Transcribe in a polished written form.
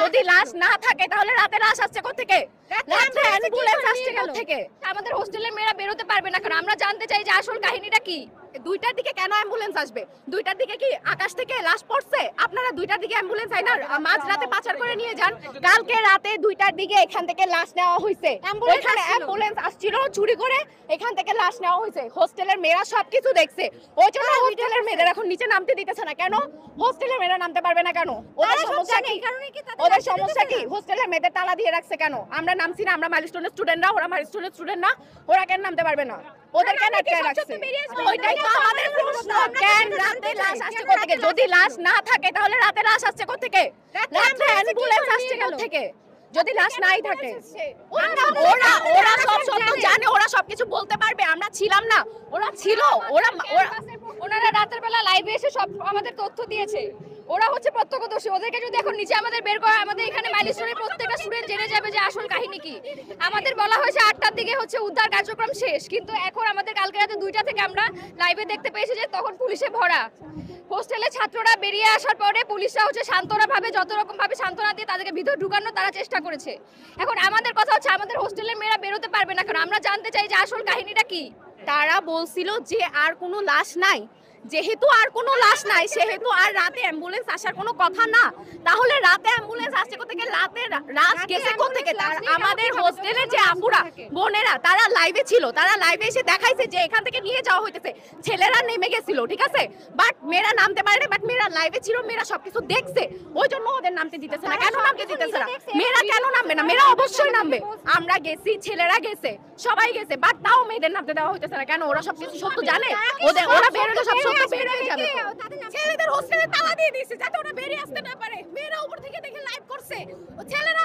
যদি লাশ না থাকে তাহলে রাতে লাশ আসছে কোত্থেকে? আমাদের হোস্টেলের মেয়েরা বেরোতে পারবে না, কারণ আমরা জানতে চাই যে আসল কাহিনীটা কি। 2টার দিকে কেন অ্যাম্বুলেন্স আসবে? 2টার দিকে কি আকাশ থেকে লাশ পড়ছে? আপনারা 2টার দিকে অ্যাম্বুলেন্স আইনা মাঝ রাতে পাচার করে নিয়ে যান। কালকে রাতে 2টার দিকে এখান থেকে লাশ নেওয়া হয়েছে, এখানে অ্যাম্বুলেন্স আসছিল চুরি করে, এখান থেকে লাশ নেওয়া হয়েছে। হোস্টেলের মেয়েরা সবকিছু দেখছে, ওই জন্য হোস্টেলের মেয়েদের এখন নিচে নামতে দিতেছে না। কেন হোস্টেলের মেয়েরা নামতে পারবে না কেন? ওদের সমস্যা কি? ওদের সমস্যা কি? হোস্টেলের মেয়েদের তালা দিয়ে রাখছে কেন? আমরা নামছি না, আমরা মাইলস্টোনের স্টুডেন্টরা, ওরা মাইলস্টোনের স্টুডেন্ট না, ওরা কেন নামতে পারবে না? ওদের কেন আটকে রাখছে? ওইটাই তো আমাদের প্রশ্ন, কেন রাতে লাশ আসছে কোত্থেকে? যদি লাশ না থাকে তাহলে রাতে লাশ আসছে কোত্থেকে? রাতে অ্যাম্বুলেন্স আসছে কোত্থেকে যদি লাশ নাই থাকে? ওরা সব সত্য জানে, ওরা সবকিছু বলতে পারবে। আমরা ছিলাম না, ওরা ছিল। ওনারা রাতের বেলা লাইভে এসে সব আমাদের তথ্য দিয়েছে। ওরা হচ্ছে প্রত্যক্ষদর্শী। ওদেরকে যদি এখন নিচে আমাদের বের করা, আমাদের এখানে মাইলস্টোনের প্রত্যেকটা স্টুডেন্ট জেনে যাবে যে আসল কাহিনী কি। আমাদের বলা হয়েছে 8টার দিকে হচ্ছে উদ্ধার কার্যক্রম শেষ, কিন্তু এখন আমাদের কালকে রাতে 2টা থেকে আমরা লাইভে দেখতে পেয়েছি যে তখন পুলিশে ভরা। হোস্টেলে ছাত্ররা বেরিয়ে আসার পরে পুলিশরা হচ্ছে সান্ত্বনা ভাবে, যত রকম ভাবে সান্ত্বনা দিয়ে তাদেরকে ভিতরে ঢুকানোর তারা চেষ্টা করেছে। এখন আমাদের কথা হচ্ছে আমাদের হোস্টেলের মেয়েরা বেরোতে পারবে না, কারণ আমরা জানতে চাই যে আসল কাহিনীটা কি। তারা বলছিল যে আর কোনো লাশ নাই, যেহেতু আর কোনো লাশ নাই সেহেতু আর রাতে অ্যাম্বুলেন্স আসার কোনো কথা না। তাহলে রাতে অ্যাম্বুলেন্স আসছে কোথেকে? রাতে লাশ গেছে কোথেকে? আমাদের হোস্টেলের যে আপুরা বোনেরা তারা লাইভে ছিল, তারা লাইভে এসে দেখাইছে যে এখান থেকে নিয়ে যাওয়া হইতেছে। ছেলেরা নেমে গেছিল, ঠিক আছে, বাট মেয়েরা নামতে পারে, বাট মেয়েরা লাইভে ছিল, মেয়েরা সবকিছু দেখছে, ওই জন্য ওদের নামতে দিতেছে না। কেন নামতে দিতেছে না? মেয়েরা কেন নামবে না? মেয়েরা অবশ্যই নামবে। আমরা গেছি, ছেলেরা গেছে, সবাই গেছে, বাট তাও মেয়েদের নামতে দেওয়া হইতেছে না কেন? ওরা সবকিছু সত্য জানে, ওরা বের হলে সব সত্য বের হয়ে যাবে। ছেলেদের হোস্টেলে তালা দিয়ে দিয়েছে যাতে ওরা বেরিয়ে আসতে না পারে। মেয়েরা উপর থেকে দেখে লাইভ করছে, ছেলেরা